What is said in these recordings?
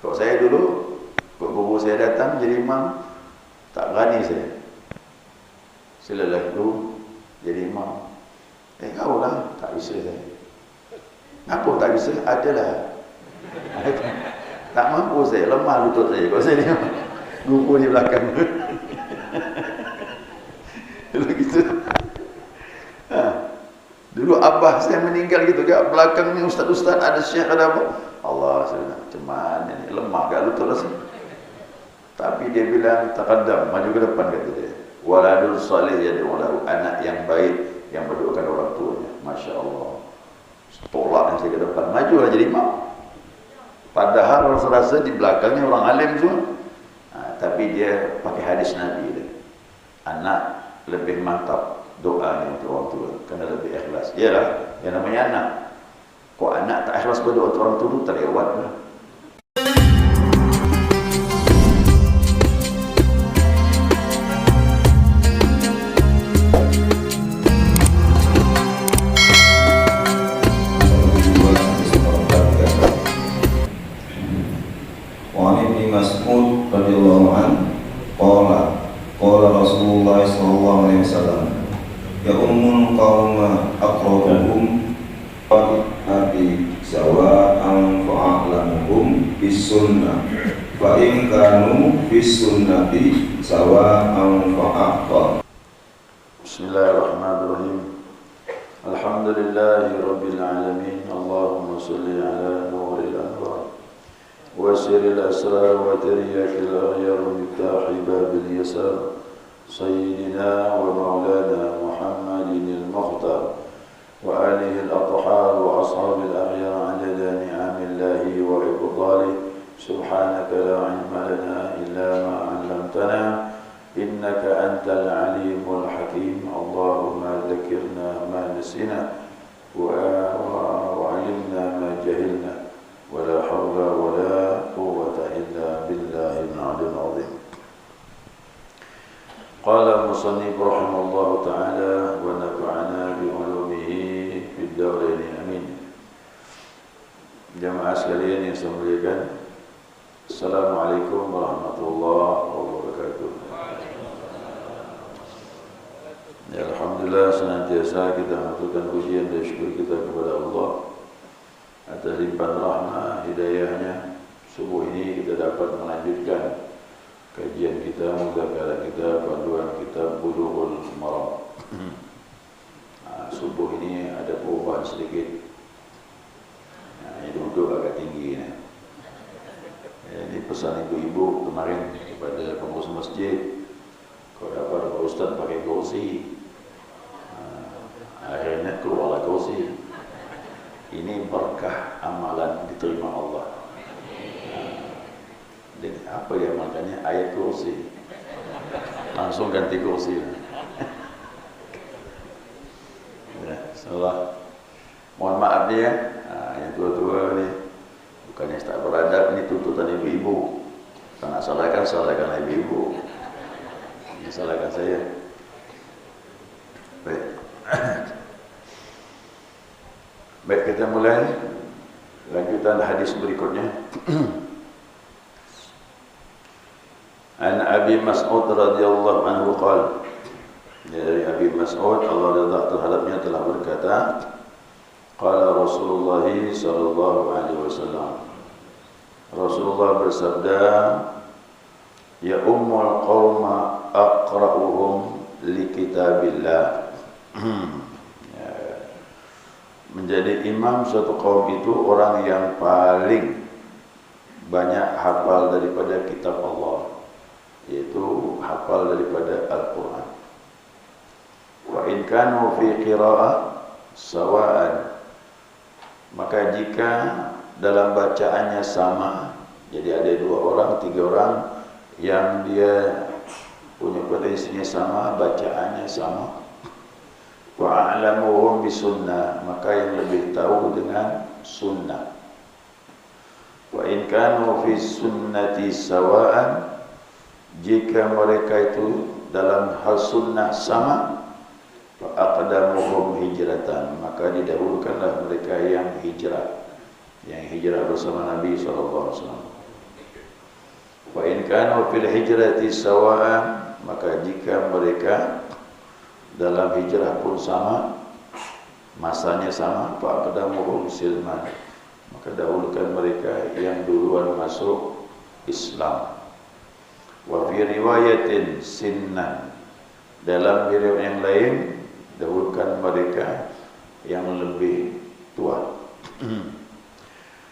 Kok saya dulu, kok guru saya datang jadi imam, tak berani saya. Silalah dulu jadi imam. Kau lah, tak bisa saya. Apa tak bisa? Adalah. Tak mampu saya, lemah lutut saya. Kau saya ni guru di belakang. Dulu gitu. Dulu abah saya meninggal gitu kat belakang ni ustaz-ustaz ada syekh ada apa. Allah saya macam mana ni, lemah kat lutut saya. Tapi dia bilang taqaddam, maju ke depan kata dia. Waladul salih yad'u lahu, anak yang baik yang berdoakan orang tuanya. Masya-Allah. Tolak yang saya ke depan, majulah jadi imam. Padahal rasa-rasa di belakangnya orang alim semua. Tapi dia pakai hadis Nabi dia. Anak lebih mantap doanya untuk orang tua kerana lebih ikhlas. Iyalah, yang namanya anak. Kok anak tak ikhlas berdoa untuk orang tua, terlewat lah. Mas'ud radhiyallahu anhu qala Rasulullah sallallahu alaihi wasallam ya ummul qauma aqrabuhum abi sawa'an fa'alamuhum bis sunnah fa in kanu bis sunnati sawa'an fa'aqqa. Bismillahirrahmanirrahim. Alhamdulillahi rabbil alamin. Allahumma salli ala nuril anwar وسر الأسرار وترياك الأغيار مفتاح باب اليسار سيدنا ومولانا محمد المختار وآله الأطهار وأصحاب الأغيار عدد نعم الله وإفضاله سبحانك لا علم لنا إلا ما علمتنا إنك أنت العليم الحكيم اللهم ذكرنا ما نسينا وعلمنا ما جهلنا ولا حول ولا قوة إلا بالله العلي العظيم. قال المصنف رحمه الله تعالى ونفعنا بعلومه في الدارين آمين. Jemaah sekalian yang saya muliakan, Assalamualaikum warahmatullahi wabarakatuh. Ya, alhamdulillah senantiasa kita mengaturkan pujian dan syukur kita kepada Allah atas limpahan rahmah hidayahnya. Subuh ini kita dapat melanjutkan kajian kita, mudzakarah kita, panduan kita Bulughul Maram. Subuh ini ada perubahan sedikit. Ini duduk agak tinggi ni. Ini pesan ibu-ibu kemarin kepada pengurus masjid, kalau dapat Pak Ustaz pakai kursi, akhirnya keluarlah kursi. Ini berkah amalan diterima Allah. Jadi apa yang makanya ayat kursi, langsung ganti kursi. Ya, salah. Mohon maaf dia, yang tua-tua ni bukannya tak beradab, ini tuntutan ibu-ibu. Tak nak salahkan ibu-ibu. Ini salahkan saya. Baik. Baik, kita mulai lanjutan hadis berikutnya. An Abi Mas'ud radhiyallahu anhu qala, dari Abi Mas'ud Allah ridha terhadapnya telah berkata, qala Rasulullah sallallahu alaihi wasallam, Rasulullah bersabda, ya ummul qauma aqra'uhum li kitabillah. Menjadi imam suatu kaum itu orang yang paling banyak hafal daripada kitab Allah, yaitu hafal daripada Al-Quran. Wa in kanu fi qira'ah sawa'an, maka jika dalam bacaannya sama, jadi ada 2 orang, 3 orang yang dia punya potensinya sama, bacaannya sama, wa a'lamuhum bisunnah, maka yang lebih tahu dengan sunnah. Wa in kanu fi sunnati sawa'an, jika mereka itu dalam hal sunnah sama, fa aqdamuhum hijratan, maka didahulukanlah mereka yang hijrah bersama Nabi sallallahu alaihi wasallam. kanu fil hijrati sawa'an, maka jika mereka dalam hijrah pun sama, masanya sama, faqdamuhum silman, maka dahulukan mereka yang duluan masuk Islam. Wa fi riwayatin sinnan, dalam riwayat yang lain dahulukan mereka yang lebih tua.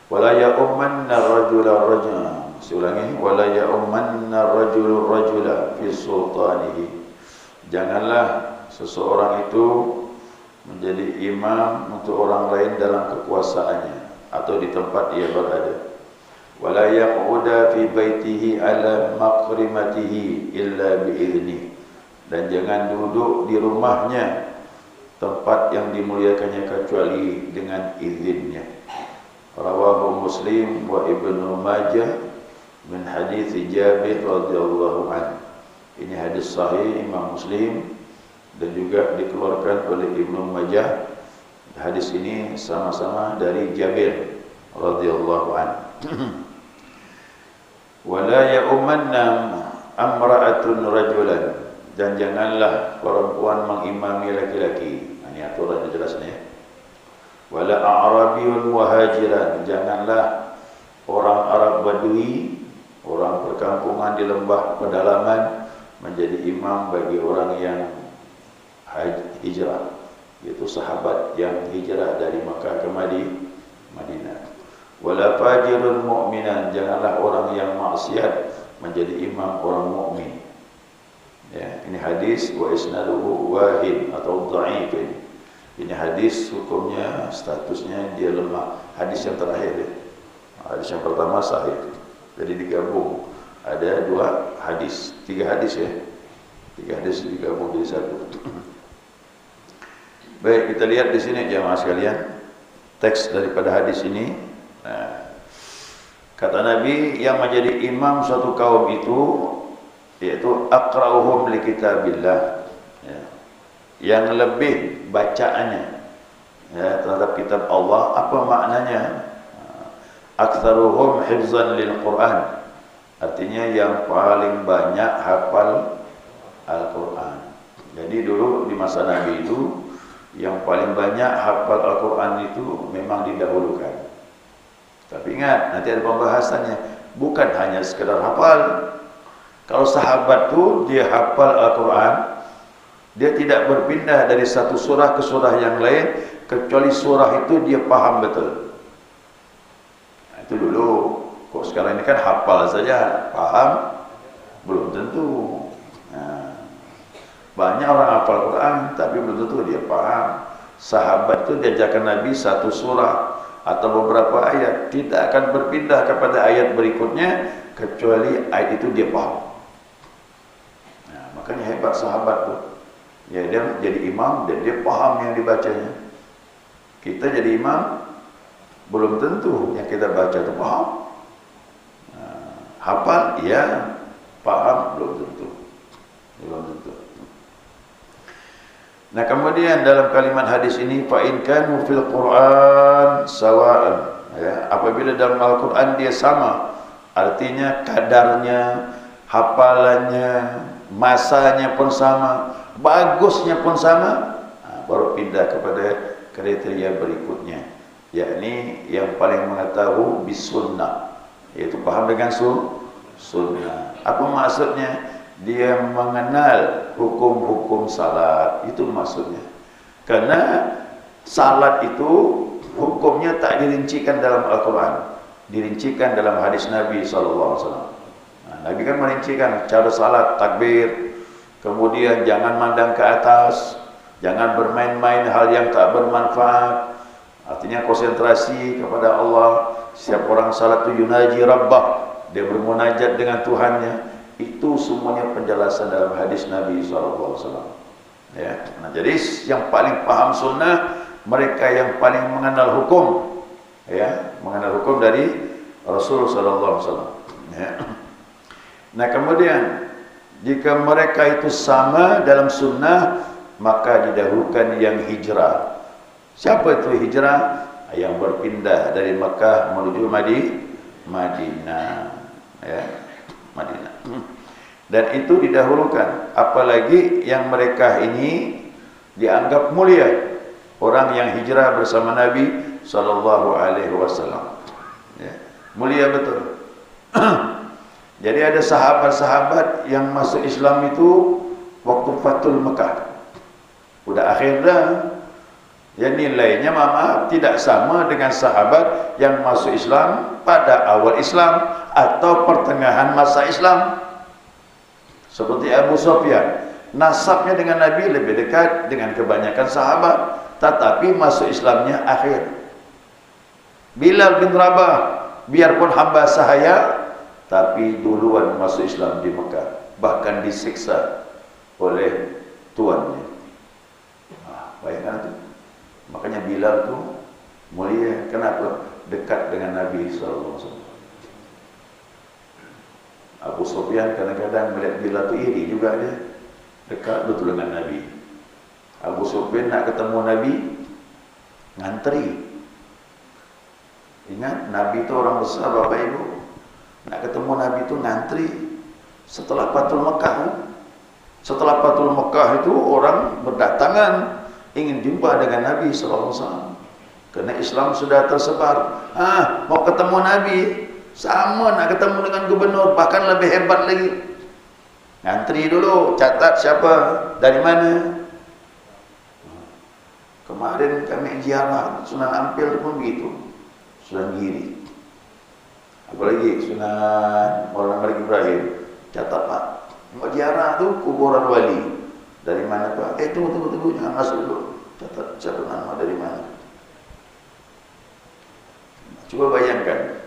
Wala ya'ummanna rajula rajula, ulangi, wala ya'ummanna rajulu rajula fi sultanihi, janganlah seseorang itu menjadi imam untuk orang lain dalam kekuasaannya atau di tempat ia berada. Wala yaquda fi baitihi ala maqrimatihi illa bi'izni, dan jangan duduk di rumahnya, tempat yang dimuliakannya, kecuali dengan izinnya. Rawahu Muslim wa Ibnu Majah min hadits Jabir radhiyallahu anhu. Ini hadis sahih Imam Muslim dan juga dikeluarkan oleh Ibnu Majah. Hadis ini sama-sama dari Jabir radhiyallahu anhu. Wala ya'ummanna amra'atun rajulan, dan janganlah perempuan mengimami laki-laki. Ini aturan jelas ni. Wala a'rabiyun muhajiran, janganlah orang Arab Badui, orang perkampungan di lembah pedalaman menjadi imam bagi orang yang hijrah, yaitu sahabat yang hijrah dari Makkah ke Madinah. Wala fajirun mu'minan, janganlah orang yang maksiat menjadi imam orang mukmin. Ya, ini hadis wa isnaduhu wahin atau dhaif. Ini hadis hukumnya, statusnya dia lemah. Hadis yang terakhir ya. Hadis yang pertama sahih. Jadi digabung, ada dua hadis, tiga hadis ya. Tiga hadis digabung jadi satu. Baik, kita lihat di sini jemaah sekalian, teks daripada hadis ini. Nah, kata Nabi, yang menjadi imam suatu kaum itu yaitu aqra'uhum li kitabillah, ya, yang lebih bacaannya ya terhadap kitab Allah. Apa maknanya? Aktsaruhum hifzan lil Quran, artinya yang paling banyak hafal Al-Quran. Jadi dulu di masa Nabi itu yang paling banyak hafal Al-Quran itu memang didahulukan. Tapi ingat, nanti ada pembahasannya, bukan hanya sekedar hafal. Kalau sahabat tu dia hafal Al-Quran, dia tidak berpindah dari satu surah ke surah yang lain, kecuali surah itu dia paham betul. Nah, itu dulu. Kok sekarang ini kan hafal saja, paham belum tentu. Nah, banyak orang hafal Quran, tapi belum tentu dia paham. Sahabat itu diajarkan Nabi satu surah atau beberapa ayat, tidak akan berpindah kepada ayat berikutnya kecuali ayat itu dia paham. Nah, makanya hebat sahabat tu. Ya, dia jadi imam dan dia paham yang dibacanya. Kita jadi imam belum tentu yang kita baca itu paham. Nah, hafal ya, paham belum tentu. Belum tentu. Nah, kemudian dalam kalimat hadis ini, fa in kanu fil Quran sawa'an, ya, apabila dalam Al-Quran dia sama, artinya kadarnya, hafalannya, masanya pun sama, bagusnya pun sama, nah, baru pindah kepada kriteria berikutnya, yakni yang paling mengetahui bisunnah, yaitu paham dengan sunnah. Apa maksudnya? Dia mengenal hukum-hukum salat, itu maksudnya. Karena salat itu hukumnya tak dirincikan dalam Al-Quran, dirincikan dalam hadis Nabi SAW. Nah, Nabi kan merincikan cara salat, takbir, kemudian jangan mandang ke atas, jangan bermain-main hal yang tak bermanfaat, artinya konsentrasi kepada Allah. Setiap orang salat itu yunaji rabbah, dia bermunajat dengan Tuhannya. Itu semuanya penjelasan dalam hadis Nabi SAW. Ya. Nah, jadi yang paling paham sunnah, mereka yang paling mengenal hukum, ya, mengenal hukum dari Rasul SAW. Ya. Nah, kemudian jika mereka itu sama dalam sunnah, maka didahulukan yang hijrah. Siapa itu hijrah? Yang berpindah dari Makkah menuju Madinah, ya, Madinah. Dan itu didahulukan, apalagi yang mereka ini dianggap mulia, orang yang hijrah bersama Nabi sallallahu alaihi wasallam. Ya, mulia betul. Jadi ada sahabat-sahabat yang masuk Islam itu waktu Fathul Mekah. Udah akhir dah. Ya, nilainya maaf tidak sama dengan sahabat yang masuk Islam pada awal Islam atau pertengahan masa Islam. Seperti Abu Sufyan, nasabnya dengan Nabi lebih dekat dengan kebanyakan sahabat, tetapi masuk Islamnya akhir. Bilal bin Rabah, biarpun hamba sahaya, tapi duluan masuk Islam di Mekah, bahkan disiksa oleh tuannya. Bayangkan itu. Makanya Bilal itu mulia. Kenapa? Dekat dengan Nabi SAW. Abu Sufyan kadang-kadang melihat Bilal itu iri juga dia. Dekat betul dengan Nabi. Abu Sufyan nak ketemu Nabi, ngantri. Ingat, Nabi itu orang besar, Bapak Ibu. Nak ketemu Nabi itu ngantri. Setelah Fathul Mekah, setelah Fathul Mekah itu orang berdatangan ingin jumpa dengan Nabi SAW. Karena Islam sudah tersebar. Mau ketemu Nabi, sama nak ketemu dengan gubernur, bahkan lebih hebat lagi. Ngantri dulu, catat siapa, dari mana. Kemarin kami ziarah Sunan Ampel pun begitu, Sunan Giri. Apalagi Sunan Maulana Malik Ibrahim, catat Pak, mau ziarah tu kuburan wali. Dari mana Pak? Tunggu, jangan masuk dulu. Catat siapa nama, dari mana. Coba bayangkan,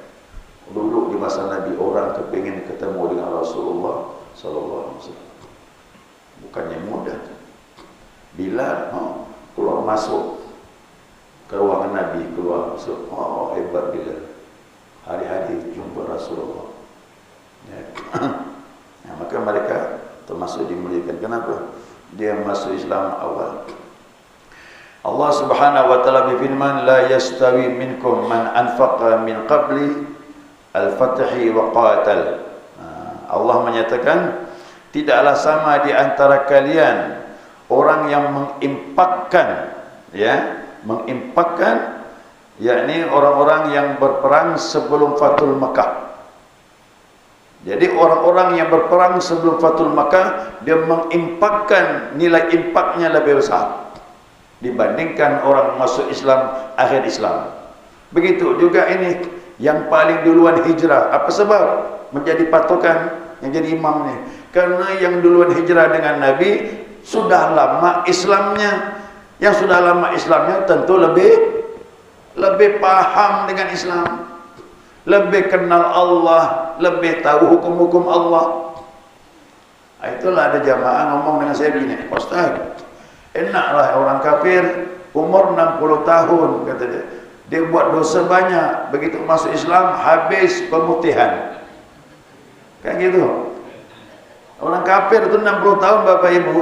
dulu di masa Nabi orang kepingin ketemu dengan Rasulullah sallallahu alaihi wasallam. Bukannya mudah. Bilal keluar masuk ke ruangan Nabi, keluar masuk. Hebat Bilal. Hari-hari jumpa Rasulullah. Ya. Nah, maka mereka termasuk dimuliakan. Kenapa? Dia masuk Islam awal. Allah Subhanahu wa taala berfirman, la yastawi minkum man anfaqa min qabli al-fathi wa qatal. Allah menyatakan tidaklah sama di antara kalian orang yang menginfakkan, menginfakkan, yakni orang-orang yang berperang sebelum Fathul Mekah. Jadi orang-orang yang berperang sebelum Fathul Mekah, dia menginfakkan, nilai infaknya lebih besar dibandingkan orang masuk Islam akhir Islam. Begitu juga ini yang paling duluan hijrah. Apa sebab menjadi patokan yang jadi imam ni? Karena yang duluan hijrah dengan Nabi sudah lama Islamnya. Yang sudah lama Islamnya tentu lebih paham dengan Islam, lebih kenal Allah, lebih tahu hukum-hukum Allah. Itulah ada jamaah ngomong dengan saya begini, Ustaz, enaklah orang kafir umur 60 tahun, kata dia. Dia buat dosa banyak, begitu masuk Islam habis pemutihan. Kan gitu. Orang kafir itu 60 tahun Bapak Ibu,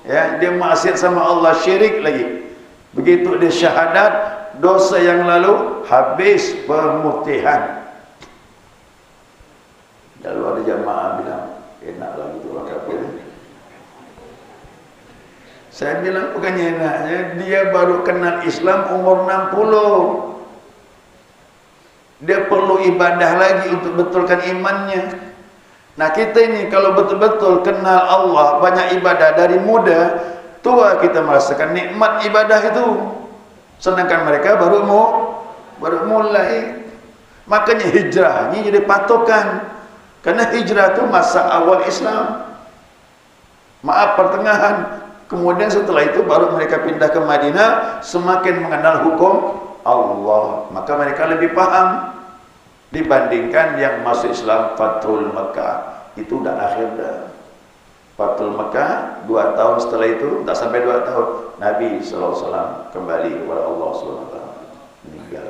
ya, dia maksiat sama Allah, syirik lagi. Begitu dia syahadat, dosa yang lalu habis pemutihan. Lalu ada jamaah bilang, enaklah gitu orang kafir. Saya bilang bukannya enaknya, dia baru kenal Islam umur 60. Dia perlu ibadah lagi untuk betulkan imannya. Nah kita ini kalau betul-betul kenal Allah, banyak ibadah dari muda, tua kita merasakan nikmat ibadah itu. Sedangkan mereka baru mulai. Makanya hijrah ini jadi patokan. Karena hijrah itu masa awal Islam. Maaf, pertengahan. Kemudian setelah itu baru mereka pindah ke Madinah, semakin mengenal hukum Allah. Maka mereka lebih paham dibandingkan yang masuk Islam Fathul Mekah. Itu udah akhir dah. Fathul Mekah 2 tahun setelah itu, tak sampai 2 tahun, Nabi SAW kembali kepada Allah SWT, meninggal.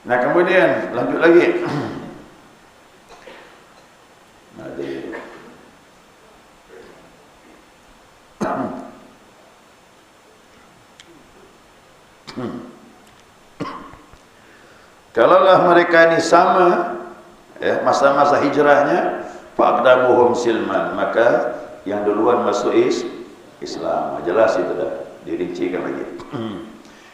Nah kemudian lanjut lagi. Kalaulah mereka ini sama Ya, masa-masa hijrahnya faqdamuhum silman, maka yang duluan masuk Islam. Jelas itu dah, dirincikan lagi.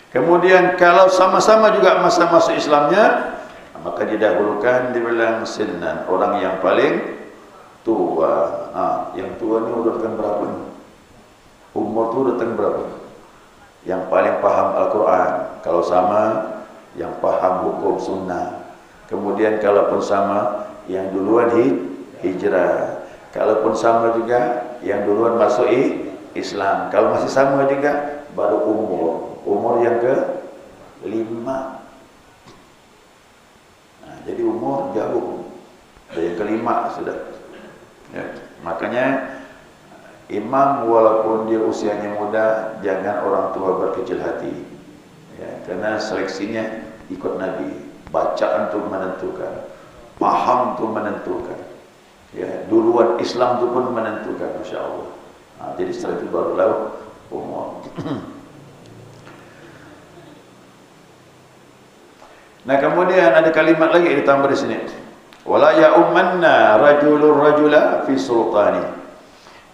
Kemudian kalau sama-sama juga masa masuk Islamnya, maka didahulukan dibilang sinnan, orang yang paling tua. Yang tua ni urutan berapa ni? Umur tu urutan berapa? Yang paling paham Al-Quran. Kalau sama, yang paham hukum sunnah. Kemudian kalaupun sama, yang duluan hijrah. Kalaupun sama juga, yang duluan masuk Islam. Kalau masih sama juga, baru umur yang ke-5. Jadi umur jauh. Dan yang ke-5 sudah. Ya. Makanya imam walaupun dia usianya muda, jangan orang tua berkecil hati. Ya, karena seleksinya ikut Nabi. Bacaan itu menentukan, paham itu menentukan. Ya, duluan Islam itu pun menentukan, Masya Allah. Jadi setelah itu baru lalu umur. Nah, kemudian ada kalimat lagi ditambah di sini. Wala ya'ummanna rajulur rajula fi sultani.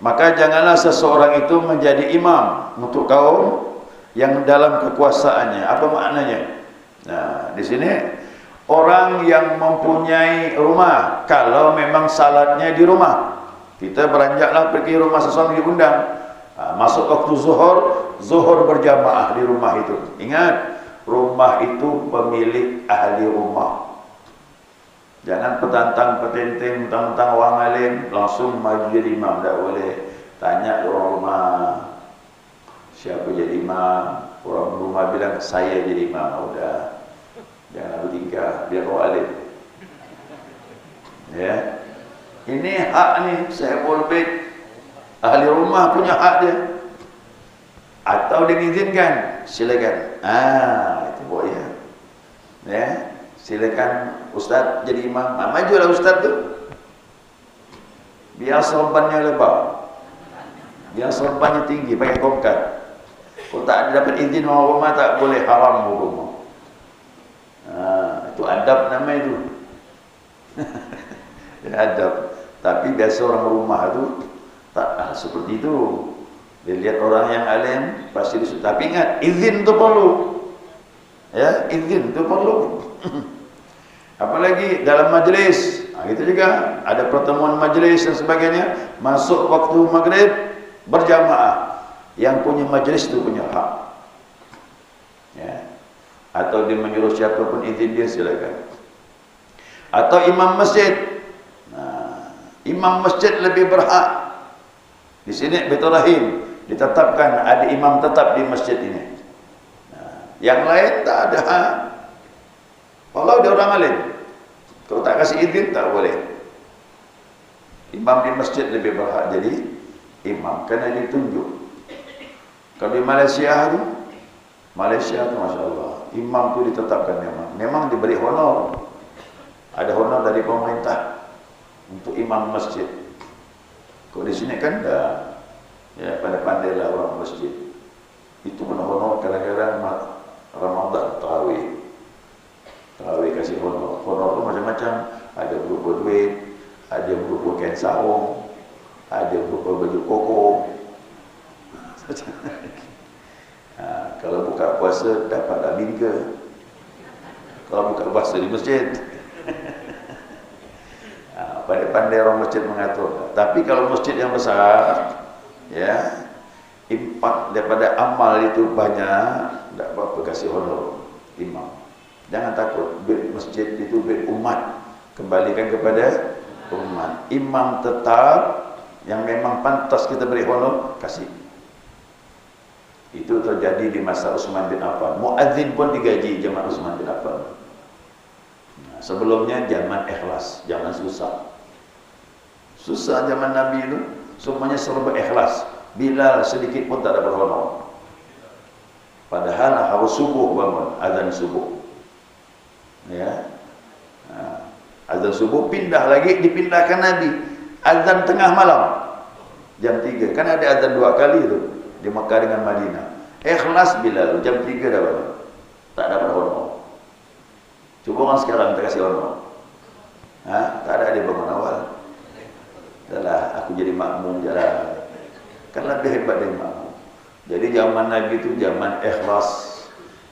Maka janganlah seseorang itu menjadi imam untuk kaum yang dalam kekuasaannya. Apa maknanya? Nah, di sini orang yang mempunyai rumah, kalau memang salatnya di rumah, kita beranjaklah pergi rumah seseorang diundang. Masuk waktu zuhur berjamaah di rumah itu. Ingat, rumah itu pemilik ahli rumah. Jangan petantang petenteng tentang orang alim langsung maju jadi imam, tak boleh. Tanya orang rumah siapa jadi imam. Orang rumah bilang saya jadi imam. Udah, jangan bertingkah biar orang alim. Ya, ini hak ni, saya boleh. Ahli rumah punya hak dia. Atau diizinkan, silakan. Itu boleh. Ya, silakan ustaz jadi imam. Majulah ustaz tu. Biar serbannya lebar. Biar serbannya tinggi, pakai tongkat. Kalau tak ada dapat izin orang rumah, tak boleh, haram hukum. Itu adab namanya itu. Adab. Tapi biasa orang rumah tu tak seperti itu. Dia lihat orang yang alim pasti disuruh. Tapi ingat, izin tu perlu. Ya, izin tu perlu. Apalagi dalam majlis, gitu juga ada pertemuan majlis dan sebagainya. Masuk waktu maghrib berjamaah. Yang punya majlis itu punya hak. Ya. Atau dia menyuruh siapapun izin dia, silakan. Atau imam masjid. Imam masjid lebih berhak. Di sini betul rahim ditetapkan ada imam tetap di masjid ini. Yang lain tak ada hak. Kalau dia orang alim, kalau tak kasih izin tak boleh. Imam di masjid lebih berhak jadi imam kerana ditunjuk. Kalau di Malaysia tu, Masya Allah, imam tu ditetapkan memang diberi honor. Ada honor dari pemerintah untuk imam masjid. Kalau di sini kan dah, ya pandai-pandailah orang masjid. Itu pun honor kadang-kadang Ramadan, Tarawih kasih honor. Honor tu macam-macam. Ada berupa duit, ada berupa kain sarung, ada berupa baju koko. Kalau buka puasa dapat bingga. Kalau buka puasa di masjid. Pandai-pandai orang masjid mengatur. Tapi kalau masjid yang besar, ya, impak daripada amal itu banyak, tak apa-apa kasih honor imam. Jangan takut, duit masjid itu duit umat, kembalikan kepada umat. Imam tetap yang memang pantas kita beri honor, kasih. Itu terjadi di masa Utsman bin Affan. Muadzin pun digaji zaman Utsman bin Affan. Sebelumnya zaman ikhlas, zaman susah. Susah zaman Nabi itu, semuanya serba ikhlas. Bilal sedikit pun tak dapat honor. Padahal harus subuh bangun, azan subuh. Ya. Azan subuh pindah lagi, dipindahkan Nabi. Azan tengah malam, jam 3. Kan ada azan 2 kali itu di Makkah dengan Madinah. Ikhlas Bilal, jam 3 dah bangun. Tak dapat honor. Cuba orang sekarang kita kasih honor. Tak ada dia bangun awal. Dahlah, aku jadi makmum jalan. Kan lebih hebat dari makmum. Jadi zaman Nabi itu zaman ikhlas,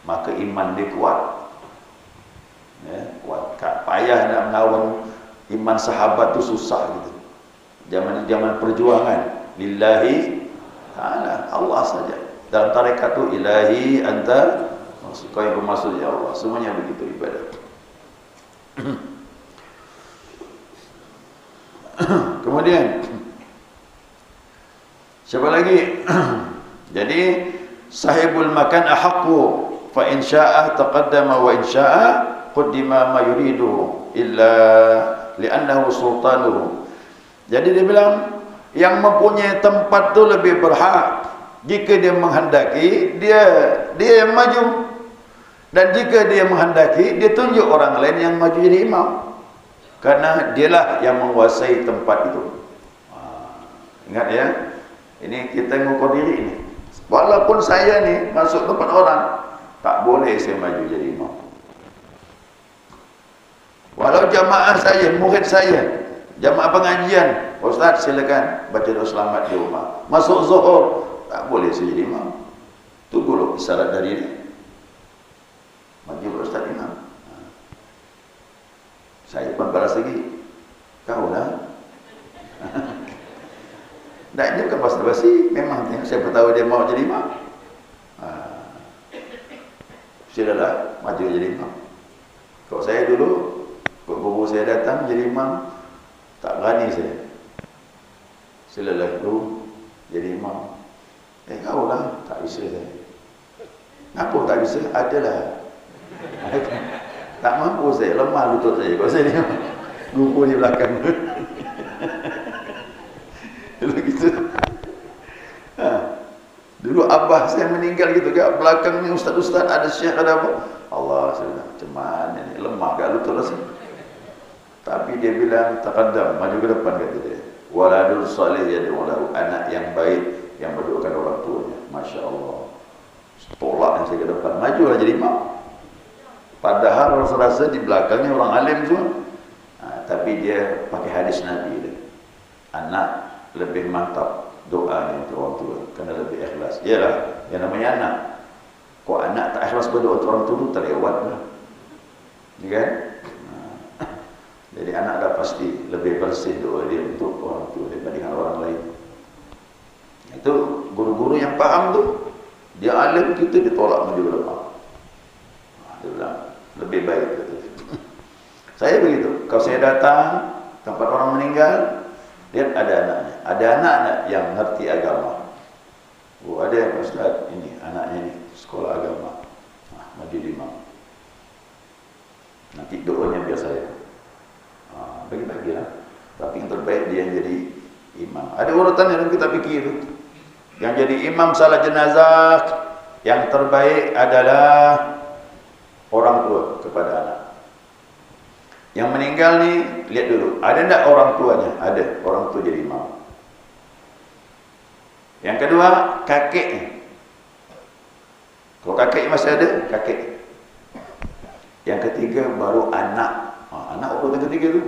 maka iman dia kuat. Kuat. Tak payah nak melawan iman sahabat tu susah gitu. Zaman perjuangan. Lillahi ta'ala, Allah saja. Dalam tarekat tu ilahi anta, kau yang bermaksud ya Allah. Semuanya begitu ibadah. Kemudian siapa lagi? Jadi sahibul makan ahaqqu fa in syaa'a taqaddama wa in syaa'a qaddima ma yuridu illa li'annahu sultanuhu. Jadi dia bilang yang mempunyai tempat tu lebih berhak. Jika dia menghendaki, dia yang maju. Dan jika dia menghendaki, dia tunjuk orang lain yang maju jadi imam. Karena dialah yang menguasai tempat itu. Ingat ya, ini kita mengukur diri ini. Walaupun saya ni masuk tempat orang, tak boleh saya maju jadi imam. Walau jamaah saya, murid saya, jamaah pengajian, Ustaz silakan baca doa selamat di rumah. Masuk zuhur, tak boleh saya jadi imam. Tunggu loh isyarat dari ini. Maju Ustaz imam. Saya pun balas lagi, kau lah. Tak, ini bukan basa-basi. Memang siapa tahu dia mau jadi imam. Sudahlah, maju jadi imam. Kalau saya dulu, guru saya datang jadi imam, tak berani saya. Silalah dulu jadi imam. Kau lah, tak bisa saya. Kenapa tak bisa? Adalah. Tak mampu saya, lemah lutut saya. Kalau saya ni guru di belakang. Dulu gitu. Dulu abah saya meninggal gitu kat belakang ni ustaz-ustaz ada syekh ada apa. Allah sudah macam mana ni, lemah kat lutut saya. Tapi dia bilang taqaddam, maju ke depan kata dia. Waladul salih yad'u lahu, anak yang baik yang mendoakan orang tuanya. Masya-Allah. Tolak yang saya ke depan, majulah jadi imam. Padahal rasa-rasa di belakangnya orang alim semua. Tapi dia pakai hadis Nabi dia. Anak lebih mantap doanya untuk orang tua kerana lebih ikhlas. Yalah, yang namanya anak. Kok anak tak ikhlas berdoa untuk orang tua tu terlewat lah. Ya kan? Jadi anak dah pasti lebih bersih doa dia untuk orang tua dibandingkan orang lain. Itu guru-guru yang faham tu, dia alim, kita ditolak maju ke depan. Dia bilang lebih baik kata. Saya begitu. Kalau saya datang tempat orang meninggal, lihat ada anaknya. Ada anak yang ngerti agama. Oh, ada yang Ustaz ini anaknya ni sekolah agama. Maju imam. Nanti doanya biar saya. Bagi-bagilah. Tapi yang terbaik dia yang jadi imam. Ada urutan yang kita fikir. Yang jadi imam salat jenazah, yang terbaik adalah orang tua kepada anak. Yang meninggal ni, lihat dulu, ada tak orang tuanya? Ada, orang tua jadi imam. Yang kedua, kakeknya. Kalau kakek masih ada, kakek. Yang ketiga baru anak. Anak urutan ketiga tu.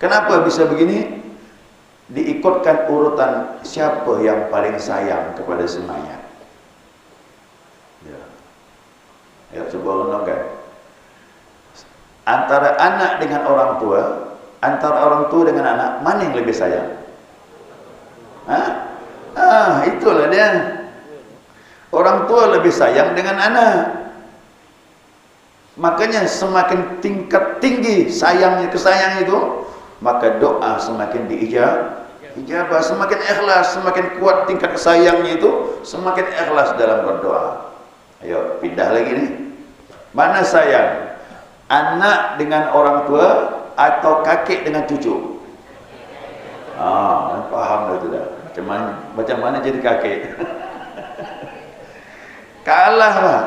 Kenapa bisa begini? Diikutkan urutan siapa yang paling sayang kepada si mayat. Ya, coba renungkan. Antara anak dengan orang tua, antara orang tua dengan anak, mana yang lebih sayang? Itulah dia. Orang tua lebih sayang dengan anak. Makanya semakin tingkat tinggi sayangnya kesayang itu, maka doa semakin diijabah, semakin ikhlas, semakin kuat tingkat sayangnya itu, semakin ikhlas dalam berdoa. Ayo pindah lagi nih. Mana sayang? Anak dengan orang tua atau kakek dengan cucu? Paham dah tu dah. Macam mana jadi kakek? Kalah lah.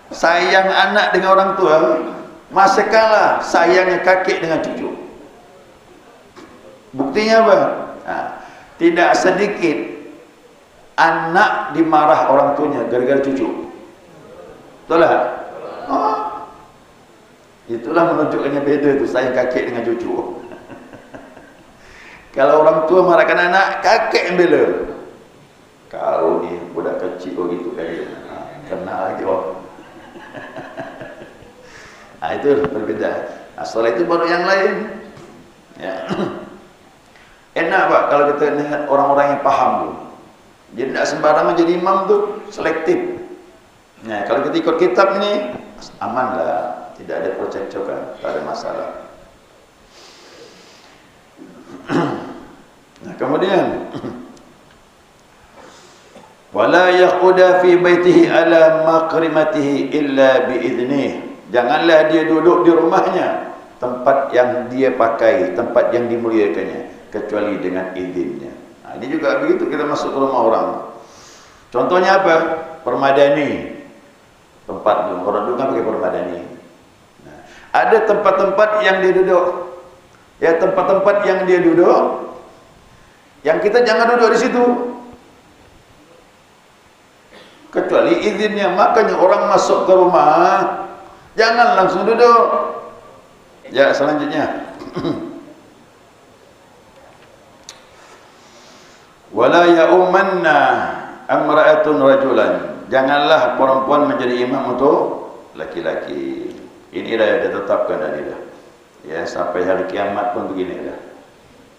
Sayang anak dengan orang tua, masa kalah sayangnya kakek dengan cucu. Buktinya apa? Tidak sedikit anak dimarah orang tuanya gara-gara cucu. Betul tak? Itulah menunjukkannya beda tu sayang kakek dengan cucu. Kalau orang tua marahkan anak, kakek yang bela. Kalau ni budak kecil begitu kan, kena lagi orang. Itu perbezaan. Setelah itu baru yang lain. Ya. Enak Pak kalau kita lihat orang-orang yang paham tu. Jadi tidak sembarangan jadi imam tu, selektif. Nah, kalau kita ikut kitab ni, aman lah. Tidak ada percekcokan, tak ada masalah. Nah, kemudian wala yaquda fi baitihi ala maqrimatihi illa biiznih. Janganlah dia duduk di rumahnya, tempat yang dia pakai, tempat yang dimuliakannya, kecuali dengan izinnya. Nah, ini juga begitu kita masuk ke rumah orang. Contohnya apa? Permadani. Tempat orang duduk kan pakai permadani. Nah, ada tempat-tempat yang dia duduk. Ya, tempat-tempat yang dia duduk, yang kita jangan duduk di situ. Kecuali izinnya. Makanya orang masuk ke rumah jangan langsung duduk. Ya, selanjutnya. Wala ya'umanna amra'atun rajulan. Janganlah perempuan menjadi imam untuk laki-laki. Ini dah yang ditetapkan tadi dah. Ya, sampai hari kiamat pun begini dah.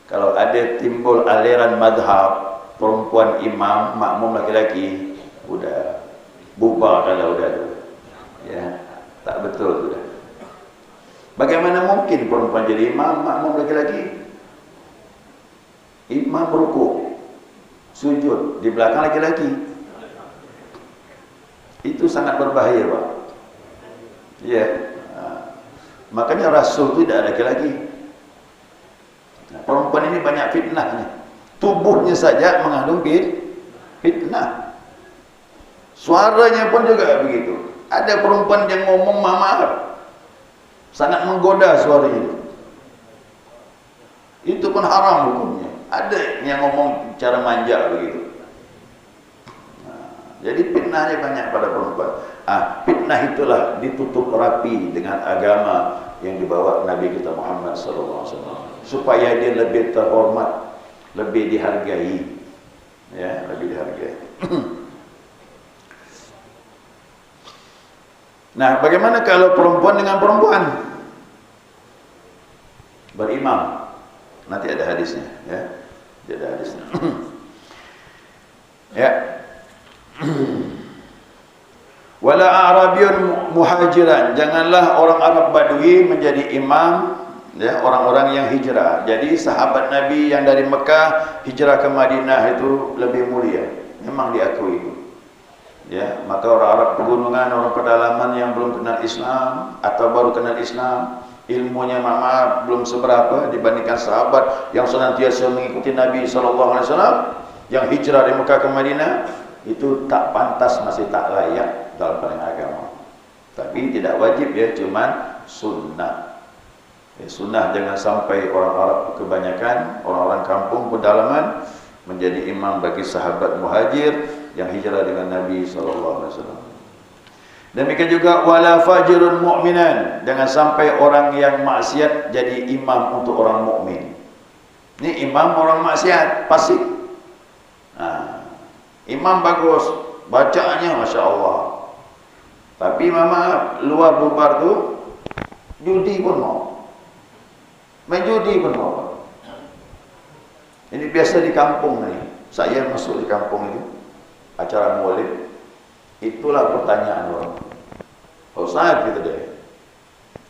Kalau ada timbul aliran madhab perempuan imam, makmum laki-laki, udah bubar kalau udah tu. Ya, tak betul tu dah. Bagaimana mungkin perempuan jadi imam, makmum laki-laki? Imam rukuk, sujud di belakang laki-laki. Itu sangat berbahaya, Pak. Ya. Makanya Rasul itu tidak ada laki-laki. Nah, perempuan ini banyak fitnahnya. Tubuhnya saja mengandung fitnah. Suaranya pun juga begitu. Ada perempuan yang ngomong maaf, sangat menggoda suaranya. Itu pun haram hukumnya. Ada yang ngomong cara manja begitu. Jadi fitnahnya banyak pada perempuan. Fitnah itulah ditutup rapi dengan agama yang dibawa Nabi kita Muhammad SAW, supaya dia lebih terhormat, lebih dihargai. Ya, lebih dihargai. Nah, bagaimana kalau perempuan dengan perempuan berimam? Nanti ada hadisnya, ya. Ada hadisnya. Ya. Wala a'rabiyun muhajiran. Janganlah orang Arab Badui menjadi imam, ya, orang-orang yang hijrah. Jadi sahabat Nabi yang dari Mekah hijrah ke Madinah itu lebih mulia. Memang diakui itu. Ya, maka orang Arab pegunungan, orang pedalaman yang belum kenal Islam atau baru kenal Islam, ilmunya maaf belum seberapa dibandingkan sahabat yang senantiasa mengikuti Nabi SAW yang hijrah dari Mekah ke Madinah. Itu tak pantas, masih tak layak dalam pandangan agama. Tapi tidak wajib ya, cuman sunnah. Ya, sunnah jangan sampai orang Arab kebanyakan, orang-orang kampung pedalaman menjadi imam bagi sahabat muhajir yang hijrah dengan Nabi SAW. Demikian juga wala fajirun mu'minan. Jangan sampai orang yang maksiat jadi imam untuk orang mukmin. Ini imam orang maksiat, fasik. Imam bagus, bacaannya Masya Allah. Tapi mama luar bubar tu, judi pun mau. Main judi pun mau. Ini biasa di kampung ni. Saya masuk di kampung itu, acara maulid. Itulah pertanyaan orang. Ustaz kita deh.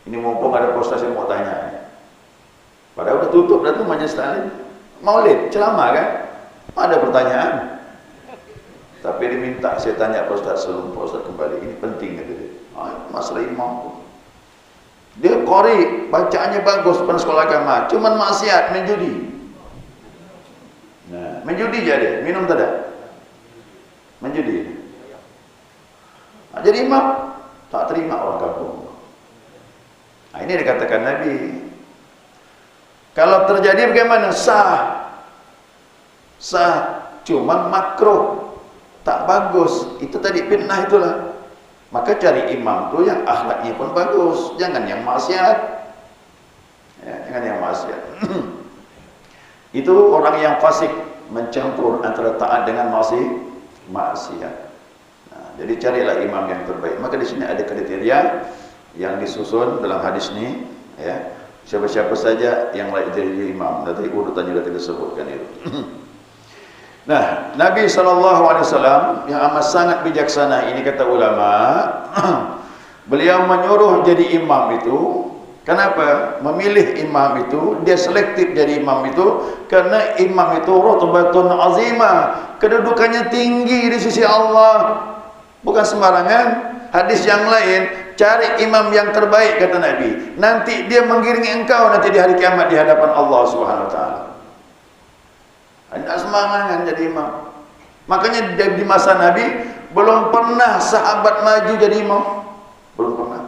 Ini mumpung ada ustaz yang mau tanya. Padahal udah tutup dah tu majelis taklim. Maulid, ceramah kan? Ada pertanyaan. Tapi diminta saya tanya Pak Ustaz sebelum Pak Ustaz kembali. Ini penting kata dia. Masalah imam. Dia qori, bacaannya bagus pada sekolah agama, cuman maksiat, main judi. Nah, main judi je dia, minum tak ada. Main judi. Jadi imam tak terima orang kampung. Ini dikatakan Nabi. Kalau terjadi bagaimana? Sah. Cuman makruh. Tak bagus. Itu tadi fitnah itulah. Maka cari imam tu yang akhlaknya pun bagus, jangan yang maksiat. Ya, jangan yang maksiat. Itu orang yang fasik, mencampur antara taat dengan maksiat. Nah, jadi carilah imam yang terbaik. Maka di sini ada kriteria yang disusun dalam hadis ni, ya. Siapa-siapa saja yang layak jadi imam. Tadi urutannya sudah kita sebutkan itu. Nah, Nabi SAW yang amat sangat bijaksana ini, kata ulama, beliau menyuruh jadi imam itu. Kenapa? Memilih imam itu, dia selektif jadi imam itu karena imam itu rutbatun azimah, kedudukannya tinggi di sisi Allah, bukan sembarangan. Hadis yang lain, cari imam yang terbaik, kata Nabi, nanti dia mengiringi engkau nanti di hari kiamat di hadapan Allah Subhanahu wa taala. Tidak sembarangan jadi imam. Makanya di masa Nabi belum pernah sahabat maju jadi imam, belum pernah.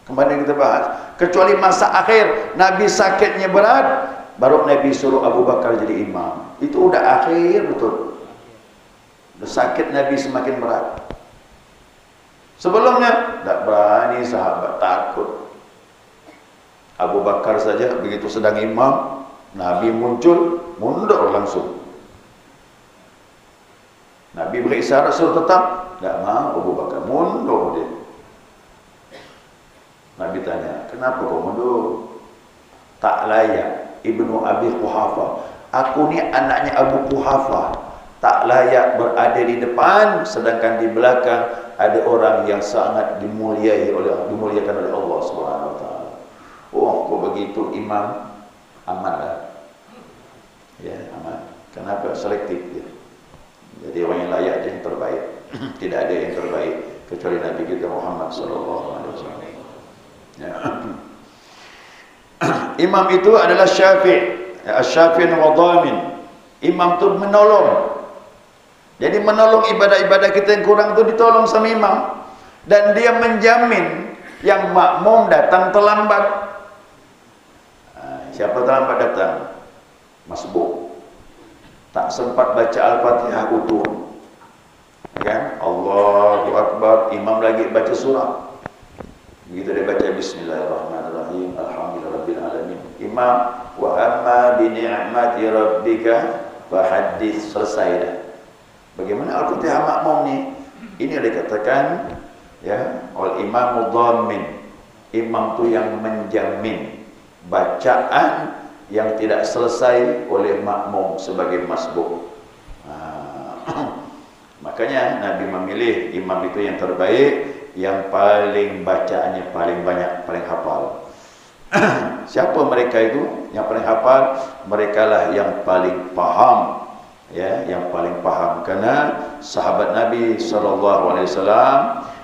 Kembali kita bahas, kecuali masa akhir Nabi sakitnya berat, baru Nabi suruh Abu Bakar jadi imam. Itu udah akhir betul. Udah sakit Nabi semakin berat. Sebelumnya tak berani sahabat, takut. Abu Bakar saja begitu sedang imam, Nabi muncul, mundur langsung. Nabi beri isyarat suruh tetap, tak mau Abu Bakar, mundur dia. Nabi tanya, kenapa kau mundur? Tak layak Ibnu Abi Quhafah, aku ni anaknya Abu Quhafah, tak layak berada di depan, sedangkan di belakang ada orang yang sangat dimuliakan oleh Allah Subhanahu wa taala. Oh, kok begitu imam? Aman lah. Ya, aman. Kenapa? Selektif dia. Jadi orang yang layak dia yang terbaik. Tidak ada yang terbaik kecuali Nabi kita Muhammad sallallahu alaihi wasallam. Ya. Imam itu adalah syafi', asy-syafi' wa dhamin. Imam itu menolong. Jadi menolong ibadah-ibadah kita yang kurang itu ditolong sama imam. Dan dia menjamin yang makmum datang terlambat. Siapa terlambat datang? Masbuk. Tak sempat baca Al-Fatihah utuh. Kan? Allahu Akbar, imam lagi baca surah. Begitu dia baca Bismillahirrahmanirrahim, Alhamdulillahirabbil alamin. Imam, wa amma bi ni'mati rabbika fahaddits, selesai dah. Bagaimana Al-Fatihah makmum ni? Ini ada dikatakan ya, al imamul dhamin. Imam tu yang menjamin bacaan yang tidak selesai oleh makmum sebagai masbuk. Makanya Nabi memilih imam itu yang terbaik, yang paling bacaannya paling banyak, paling hafal. Siapa mereka itu yang paling hafal? Mereka lah yang paling paham, ya, yang paling paham. Karena sahabat Nabi SAW,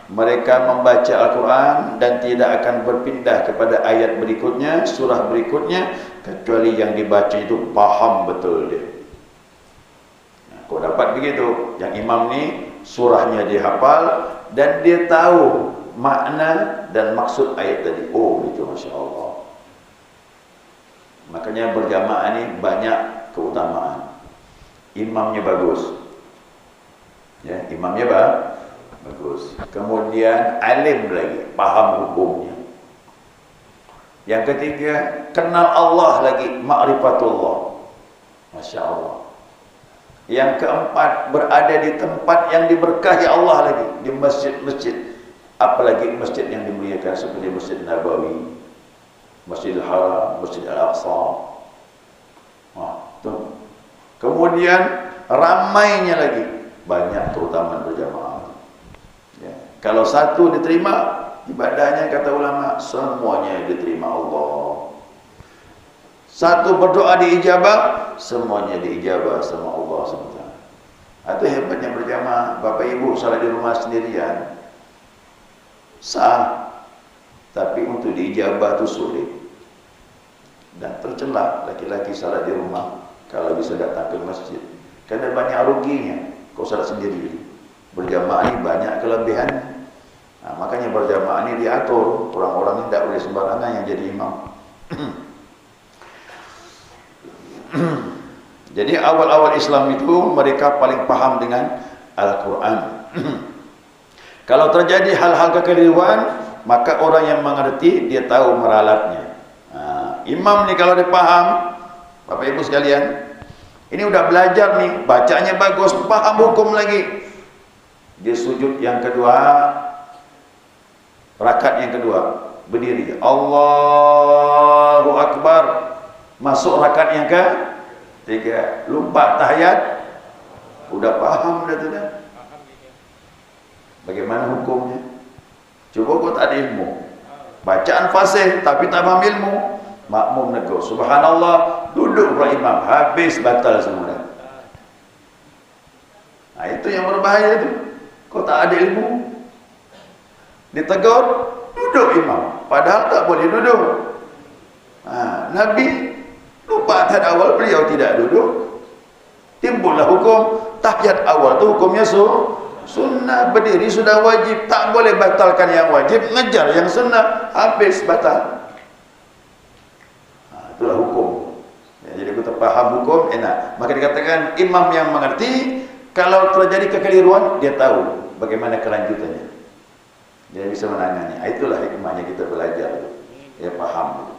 mereka membaca Al-Quran dan tidak akan berpindah kepada ayat berikutnya, surah berikutnya, kecuali yang dibaca itu paham betul dia. Nah, kau dapat begitu, yang imam ni surahnya dia hafal dan dia tahu makna dan maksud ayat tadi. Oh, itu Masya Allah. Makanya berjamaah ni banyak keutamaan. Imamnya bagus, ya, imamnya bagus. Kemudian alim lagi, paham hukumnya. Yang ketiga, kenal Allah lagi, ma'rifatullah. Masya Allah. Yang keempat, berada di tempat yang diberkahi Allah lagi, di masjid-masjid. Apalagi masjid yang dimuliakan seperti Masjid Nabawi, Masjidil Haram, Masjid Al-Aqsa. Tuh. Kemudian ramainya lagi, banyak keutamaan berjamaah. Ya. Kalau satu diterima ibadahnya, kata ulama, semuanya diterima Allah. Satu berdoa diijabah, semuanya diijabah sama Allah SWT. Itu hebatnya berjamaah. Bapak ibu salat di rumah sendirian sah, tapi untuk diijabah itu sulit. Dan tercela laki-laki salat di rumah kalau bisa datang ke masjid, karena banyak ruginya kau salat sendiri. Berjamaah ini banyak kelebihan. Nah, makanya berjamaah ini diatur, orang-orang ini tidak boleh sembarangan yang jadi imam. Jadi awal-awal Islam itu mereka paling paham dengan Al-Quran. Kalau terjadi hal-hal kekeliruan, maka orang yang mengerti dia tahu meralatnya. Imam ni kalau dia faham, Bapak Ibu sekalian, ini udah belajar nih, bacanya bagus, paham hukum lagi. Dia sujud yang kedua, rakaat yang kedua, berdiri, Allahu Akbar, masuk rakaat yang ketiga, lompat tahiyat, udah paham dah tu dah. Bagaimana hukumnya? Coba kau tak ada ilmu, bacaan fasih tapi tak faham ilmu, makmum negur subhanallah, duduk pula imam, habis batal semua. Nah, itu yang berbahaya tu. Kau tak ada ilmu, ditegur, duduk imam, padahal tak boleh duduk. Nabi lupa tahiyat awal, beliau tidak duduk, timbullah hukum tahiyat awal tu hukumnya sunnah, berdiri sudah wajib, tak boleh batalkan yang wajib, ngejar yang sunnah, habis batal. Itulah hukum. Jadi kita faham hukum, enak. Maka dikatakan imam yang mengerti, kalau terjadi kekeliruan, dia tahu bagaimana kelanjutannya, dia bisa menangani. Itulah hikmahnya kita belajar, dia faham.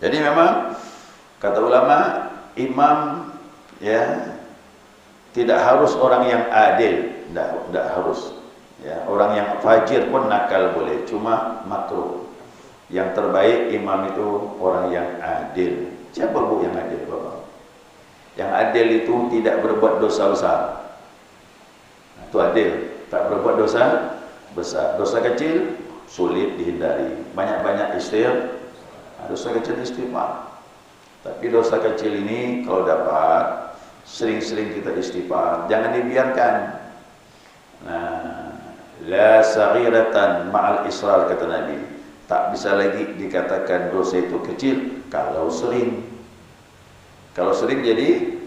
Jadi memang kata ulama, imam ya tidak harus orang yang adil, tidak harus. Ya, orang yang fajir pun nakal boleh, cuma makruh. Yang terbaik imam itu orang yang adil. Siapa bu yang adil, Bapak? Yang adil itu tidak berbuat dosa besar. Itu adil, tak berbuat dosa besar. Dosa kecil sulit dihindari. Banyak-banyak dosa kecil istighfar. Tapi dosa kecil ini kalau dapat, sering-sering kita istighfar, jangan dibiarkan. Nah, la saghiratan ma'al israr, kata Nabi. Tak bisa lagi dikatakan dosa itu kecil kalau sering. Kalau sering jadi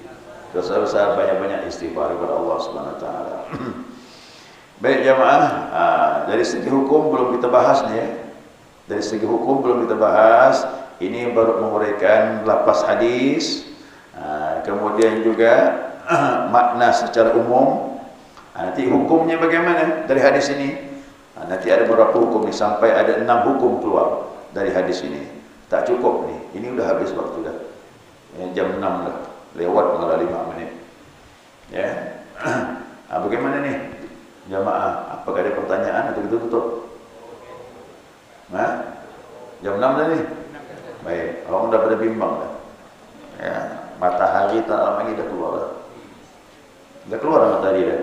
dosa besar, banyak-banyak istighfar kepada Allah Subhanahu wa taala. Baik jamaah, dari segi hukum belum kita bahas nih ya. Dari segi hukum belum kita bahas. Ini baru menguraikan lafaz hadis, kemudian juga makna secara umum. Nanti hukumnya bagaimana dari hadis ini? Nanti ada beberapa hukum nih, sampai ada 6 hukum keluar dari hadis ini. Tak cukup nih, ini udah habis waktu dah. Jam 6 dah, lewat malah 5 menit. Ya, bagaimana nih jamaah? Apakah ada pertanyaan atau kita tutup? Jam 6 dah nih. Baik, orang dah pada bimbang dah. Ya, matahari tak lama lagi dah keluar dah. Dah keluar matahari dah.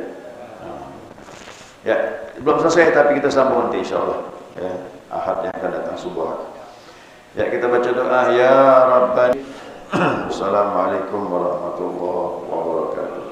Ya, belum selesai tapi kita sambung nanti insyaAllah. Ya, Ahad yang akan datang subuh. Ya, kita baca doa. Ya Rabbani. Assalamualaikum warahmatullahi wabarakatuh.